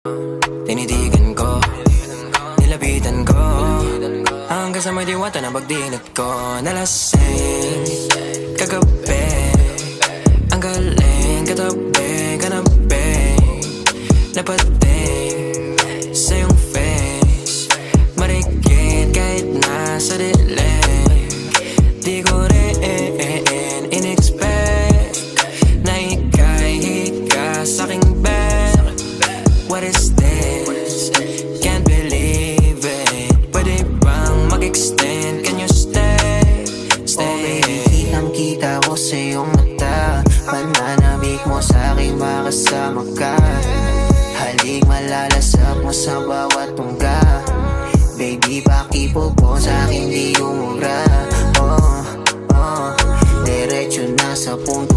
Tinitigan ko, nilapitan ko, hanggang sa may diwata na pagdinat ko. Nalasing kagabi, ang galing katabi, kanabi, napating sa iyong face, marikit kahit nasa dilim. Di ko rin in-expect na ika'y hika sa'king bed. What is this? Can't believe it. Pwede bang mag-extend? Can you stay? Stay. Kitang-kita ko sa iyong mata, pananabik mo sa'king makasama ka. Halik malalasap mo sa bawat tungga. Baby, pakipog mo sa'king di umura. Diretso na sa punto